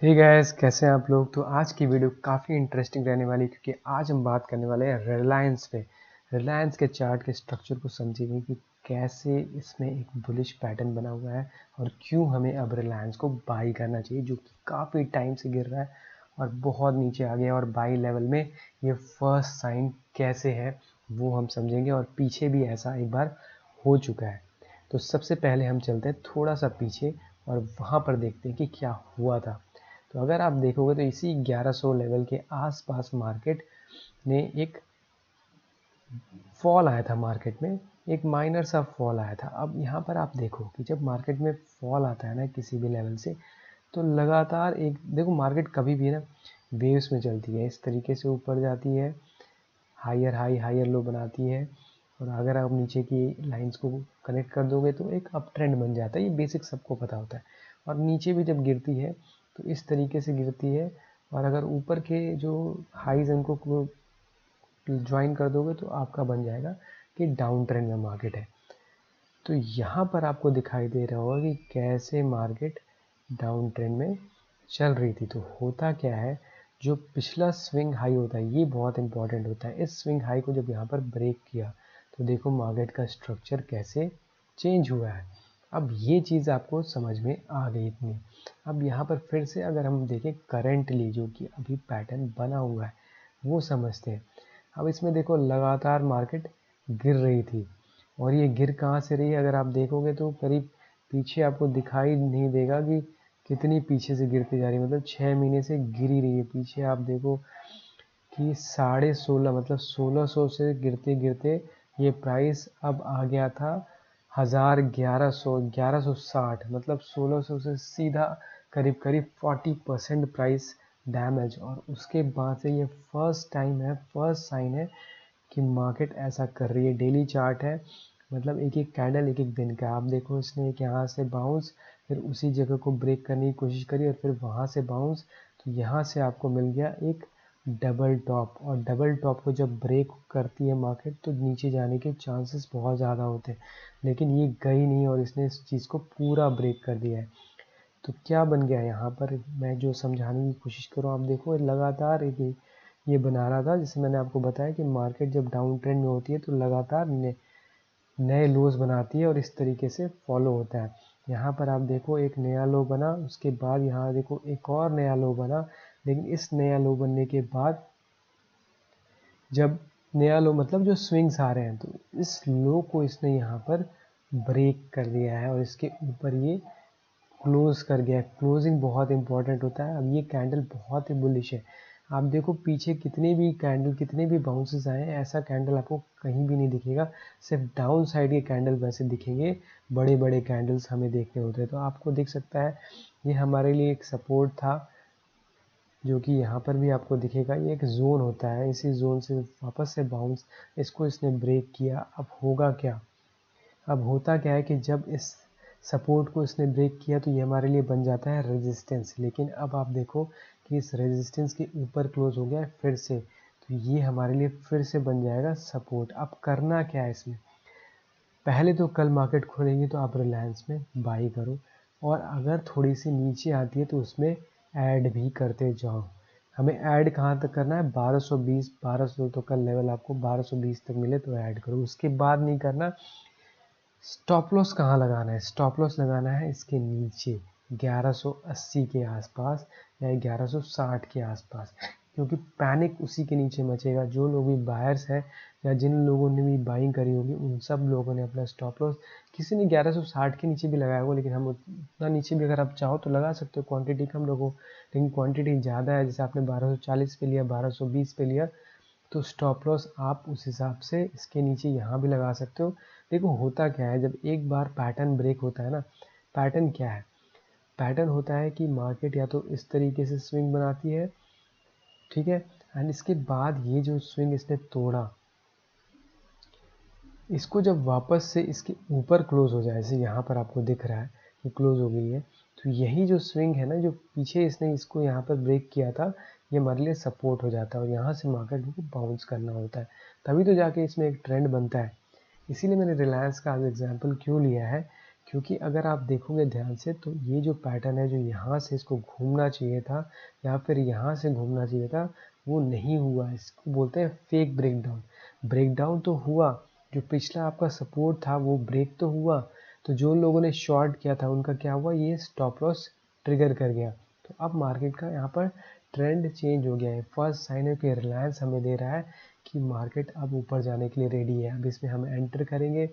Hey guys, कैसे हैं आप लोग। तो आज की वीडियो काफ़ी इंटरेस्टिंग रहने वाली है क्योंकि आज हम बात करने वाले हैं रिलायंस पे। रिलायंस के चार्ट के स्ट्रक्चर को समझेंगे कि कैसे इसमें एक बुलिश पैटर्न बना हुआ है और क्यों हमें अब रिलायंस को बाई करना चाहिए, जो कि काफ़ी टाइम से गिर रहा है और बहुत नीचे आ गया। और बाई लेवल में ये फर्स्ट साइन कैसे है वो हम समझेंगे, और पीछे भी ऐसा एक बार हो चुका है। तो सबसे पहले हम चलते हैं थोड़ा सा पीछे और वहाँ पर देखते हैं कि क्या हुआ था। तो अगर आप देखोगे तो इसी 1100 लेवल के आसपास मार्केट ने एक फॉल आया था। मार्केट में एक माइनर सा फॉल आया था। अब यहाँ पर आप देखो कि जब मार्केट में फॉल आता है ना किसी भी लेवल से, तो लगातार एक देखो मार्केट कभी भी ना वेव्स में चलती है, इस तरीके से ऊपर जाती है, हायर हाई हायर लो बनाती है, और अगर आप नीचे की लाइंस को कनेक्ट कर दोगे तो एक अप ट्रेंड बन जाता है। ये बेसिक सबको पता होता है। और नीचे भी जब गिरती है तो इस तरीके से गिरती है, और अगर ऊपर के जो हाईज उनको ज्वाइन कर दोगे तो आपका बन जाएगा कि डाउन ट्रेंड में मार्केट है। तो यहाँ पर आपको दिखाई दे रहा होगा कि कैसे मार्केट डाउन ट्रेंड में चल रही थी। तो होता क्या है, जो पिछला स्विंग हाई होता है ये बहुत इंपॉर्टेंट होता है। इस स्विंग हाई को जब यहाँ पर ब्रेक किया तो देखो मार्केट का स्ट्रक्चर कैसे चेंज हुआ है। अब ये चीज़ आपको समझ में आ गई इतनी। अब यहाँ पर फिर से अगर हम देखें करेंटली जो कि अभी पैटर्न बना हुआ है वो समझते हैं। अब इसमें देखो लगातार मार्केट गिर रही थी, और ये गिर कहाँ से रही है अगर आप देखोगे तो करीब पीछे आपको दिखाई नहीं देगा कि कितनी पीछे से गिरती जा रही है। मतलब 6 महीने से गिरी रही है। पीछे आप देखो कि 16.5 मतलब 1600 से गिरते गिरते ये प्राइस अब आ गया था 1160, मतलब 1600 से सीधा करीब करीब 40% प्राइस डैमेज। और उसके बाद से ये फर्स्ट टाइम है, फर्स्ट साइन है कि मार्केट ऐसा कर रही है। डेली चार्ट है, मतलब एक एक कैंडल एक एक दिन का। आप देखो इसने एक यहाँ से बाउंस, फिर उसी जगह को ब्रेक करने की कोशिश करी और फिर वहाँ से बाउंस, तो यहाँ से आपको मिल गया एक डबल टॉप। और डबल टॉप को जब ब्रेक करती है मार्केट तो नीचे जाने के चांसेस बहुत ज़्यादा होते हैं, लेकिन ये गई नहीं और इसने इस चीज़ को पूरा ब्रेक कर दिया है। तो क्या बन गया यहाँ पर, मैं जो समझाने की कोशिश कर रहा हूँ, आप देखो लगातार एक ये बना रहा था। जैसे मैंने आपको बताया कि मार्केट जब डाउन ट्रेंड में होती है तो लगातार नए लोज बनाती है और इस तरीके से फॉलो होता है। यहाँ पर आप देखो एक नया लो बना, उसके बाद यहाँ देखो एक और नया लो बना, लेकिन इस नया लो बनने के बाद जब नया लो मतलब जो स्विंग्स आ रहे हैं, तो इस लो को इसने यहाँ पर ब्रेक कर दिया है और इसके ऊपर ये क्लोज कर गया। क्लोजिंग बहुत इंपॉर्टेंट होता है। अब ये कैंडल बहुत ही बुलिश है। आप देखो पीछे कितने भी कैंडल कितने भी बाउंसेस आए हैं, ऐसा कैंडल आपको कहीं भी नहीं दिखेगा। सिर्फ डाउन साइड के कैंडल वैसे दिखेंगे, बड़े बड़े कैंडल्स हमें देखने होते हैं। तो आपको दिख सकता है ये हमारे लिए एक सपोर्ट था, जो कि यहाँ पर भी आपको दिखेगा। ये एक जोन होता है, इसी जोन से वापस से बाउंस, इसको इसने ब्रेक किया। अब होगा क्या, अब होता क्या है कि जब इस सपोर्ट को इसने ब्रेक किया तो ये हमारे लिए बन जाता है रेजिस्टेंस। लेकिन अब आप देखो कि इस रेजिस्टेंस के ऊपर क्लोज हो गया है फिर से, तो ये हमारे लिए फिर से बन जाएगा सपोर्ट। अब करना क्या है इसमें, पहले तो कल मार्केट खोलेंगे तो आप रिलायंस में बाई करो, और अगर थोड़ी सी नीचे आती है तो उसमें ऐड भी करते जाओ। हमें ऐड कहाँ तक करना है, 1220, 1200 तो कल लेवल आपको 1220 तक मिले तो ऐड करो, उसके बाद नहीं करना। स्टॉप लॉस कहाँ लगाना है, स्टॉप लॉस लगाना है इसके नीचे 1180 के आसपास या 1160 के आसपास, क्योंकि पैनिक उसी के नीचे मचेगा। जो लोग भी बायर्स हैं या जिन लोगों ने भी बाइंग करी होगी उन सब लोगों ने अपना स्टॉप लॉस, किसी ने 1160 के नीचे भी लगाया होगा, लेकिन हम उतना नीचे भी अगर आप चाहो तो लगा सकते हो। क्वांटिटी कम लोगों, लेकिन क्वांटिटी ज़्यादा है। जैसे आपने 1240 पे लिया, 1220 पे लिया, तो स्टॉप लॉस आप उस हिसाब से इसके नीचे यहाँ भी लगा सकते हो। देखो होता क्या है, जब एक बार पैटर्न ब्रेक होता है ना, पैटर्न क्या है, पैटर्न होता है कि मार्केट या तो इस तरीके से स्विंग बनाती है, ठीक है, एंड इसके बाद ये जो स्विंग इसने तोड़ा, इसको जब वापस से इसके ऊपर क्लोज हो जाए, जैसे यहाँ पर आपको दिख रहा है कि क्लोज हो गई है, तो यही जो स्विंग है ना, जो पीछे इसने इसको यहाँ पर ब्रेक किया था, ये हमारे लिए सपोर्ट हो जाता है और यहाँ से मार्केट को बाउंस करना होता है, तभी तो जाके इसमें एक ट्रेंड बनता है। इसीलिए मैंने रिलायंस का आज एग्जाम्पल क्यों लिया है क्योंकि अगर आप देखोगे ध्यान से तो ये जो पैटर्न है जो यहाँ से इसको घूमना चाहिए था या फिर यहाँ से घूमना चाहिए था, वो नहीं हुआ। इसको बोलते हैं फेक ब्रेकडाउन। ब्रेकडाउन तो हुआ, जो पिछला आपका सपोर्ट था वो ब्रेक तो हुआ, तो जो लोगों ने शॉर्ट किया था उनका क्या हुआ, ये स्टॉप लॉस ट्रिगर कर गया। तो अब मार्केट का यहाँ पर ट्रेंड चेंज हो गया है। फर्स्ट साइन है कि रिलायंस हमें दे रहा है कि मार्केट अब ऊपर जाने के लिए रेडी है। अब इसमें हम एंटर करेंगे,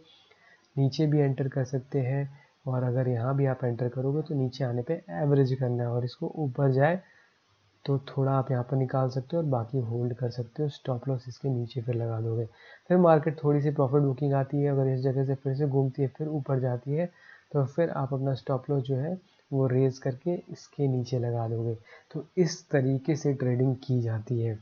नीचे भी एंटर कर सकते हैं, और अगर यहाँ भी आप एंटर करोगे तो नीचे आने पे एवरेज करना है, और इसको ऊपर जाए तो थोड़ा आप यहाँ पर निकाल सकते हो और बाकी होल्ड कर सकते हो। स्टॉप लॉस इसके नीचे फिर लगा दोगे, फिर मार्केट थोड़ी सी प्रॉफिट बुकिंग आती है, अगर इस जगह से फिर से घूमती है फिर ऊपर जाती है तो फिर आप अपना स्टॉप लॉस जो है वो रेज करके इसके नीचे लगा दोगे। तो इस तरीके से ट्रेडिंग की जाती है।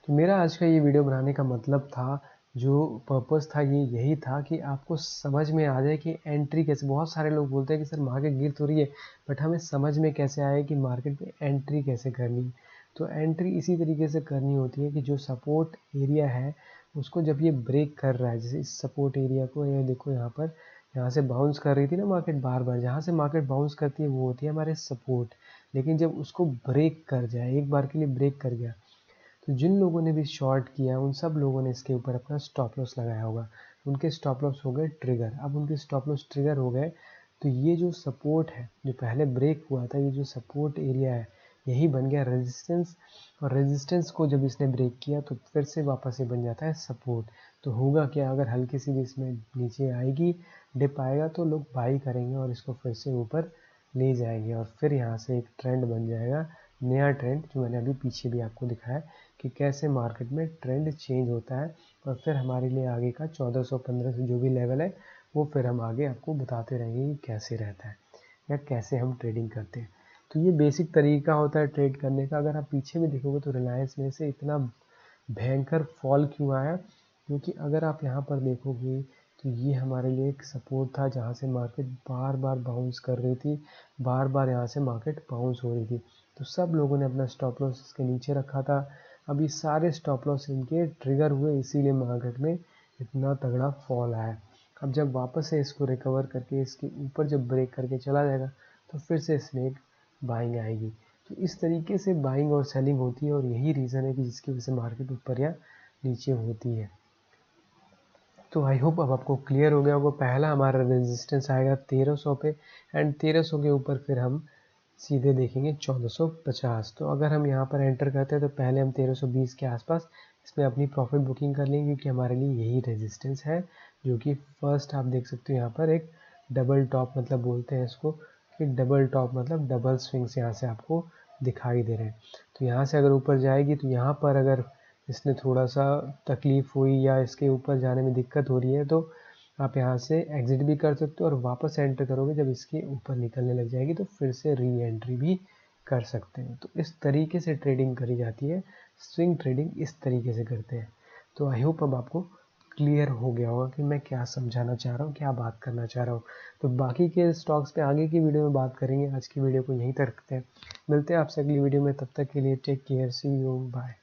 तो मेरा आज का ये वीडियो बनाने का मतलब था, जो पर्पस था ये यही था कि आपको समझ में आ जाए कि एंट्री कैसे। बहुत सारे लोग बोलते हैं कि सर मार्केट गिर तो रही है, बट हमें समझ में कैसे आए कि मार्केट में एंट्री कैसे करनी है। तो एंट्री इसी तरीके से करनी होती है कि जो सपोर्ट एरिया है उसको जब ये ब्रेक कर रहा है, जैसे इस सपोर्ट एरिया को ये देखो यहाँ पर, यहाँ से बाउंस कर रही थी ना मार्केट बार बार, जहाँ से मार्केट बाउंस करती है वो होती है हमारे सपोर्ट। लेकिन जब उसको ब्रेक कर जाए, एक बार के लिए ब्रेक कर गया, तो जिन लोगों ने भी शॉर्ट किया उन सब लोगों ने इसके ऊपर अपना स्टॉप लॉस लगाया होगा, उनके स्टॉप लॉस हो गए ट्रिगर। अब उनके स्टॉप लॉस ट्रिगर हो गए तो ये जो सपोर्ट है जो पहले ब्रेक हुआ था, ये जो सपोर्ट एरिया है यही बन गया रेजिस्टेंस, और रेजिस्टेंस को जब इसने ब्रेक किया तो फिर से वापस ये बन जाता है सपोर्ट। तो होगा क्या, अगर हल्की सी भी इसमें नीचे आएगी, डिप आएगा तो लोग बाई करेंगे और इसको फिर से ऊपर ले जाएंगे, और फिर यहाँ से एक ट्रेंड बन जाएगा, नया ट्रेंड, जो मैंने अभी पीछे भी आपको दिखाया कि कैसे मार्केट में ट्रेंड चेंज होता है। और फिर हमारे लिए आगे का 1400-1500 जो भी लेवल है वो फिर हम आगे आपको बताते रहेंगे कि कैसे रहता है या कैसे हम ट्रेडिंग करते हैं। तो ये बेसिक तरीका होता है ट्रेड करने का। अगर आप पीछे भी देखोगे तो रिलायंस में से इतना भयंकर फॉल क्यों आया, क्योंकि अगर आप यहाँ पर देखोगे तो ये हमारे लिए एक सपोर्ट था जहाँ से मार्केट बार बार बाउंस कर रही थी, बार बार यहाँ से मार्केट बाउंस हो रही थी, तो सब लोगों ने अपना स्टॉप लॉस इसके नीचे रखा था। अभी सारे स्टॉप लॉस इनके ट्रिगर हुए, इसीलिए मार्केट में इतना तगड़ा फॉल आया। अब जब वापस से इसको रिकवर करके इसके ऊपर जब ब्रेक करके चला जाएगा तो फिर से इसमें एक बाइंग आएगी। तो इस तरीके से बाइंग और सेलिंग होती है, और यही रीज़न है कि जिसकी वजह से मार्केट ऊपर या नीचे होती है। तो आई होप अब आपको क्लियर हो गया होगा। पहला हमारा रेजिस्टेंस आएगा 1300 पे, एंड 1300 के ऊपर फिर हम सीधे देखेंगे 1450। तो अगर हम यहाँ पर एंटर करते हैं तो पहले हम 1320 के आसपास इसमें अपनी प्रॉफिट बुकिंग कर लेंगे, क्योंकि हमारे लिए यही रेजिस्टेंस है, जो कि फर्स्ट आप देख सकते हो यहाँ पर एक डबल टॉप मतलब बोलते हैं इसको, कि डबल टॉप मतलब डबल स्विंग्स यहाँ से आपको दिखाई दे रहे हैं। तो यहाँ से अगर ऊपर जाएगी तो यहाँ पर अगर इसने थोड़ा सा तकलीफ हुई या इसके ऊपर जाने में दिक्कत हो रही है तो आप यहाँ से एग्जिट भी कर सकते हो, और वापस एंटर करोगे जब इसके ऊपर निकलने लग जाएगी तो फिर से री एंट्री भी कर सकते हो। तो इस तरीके से ट्रेडिंग करी जाती है, स्विंग ट्रेडिंग इस तरीके से करते हैं। तो आई होप अब आपको क्लियर हो गया होगा कि मैं क्या समझाना चाह रहा हूँ, क्या बात करना चाह रहा हूँ। तो बाकी के स्टॉक्स पे आगे की वीडियो में बात करेंगे। आज की वीडियो को यहीं तक रखते हैं, मिलते हैं आपसे अगली वीडियो में। तब तक के लिए take care, see you, bye.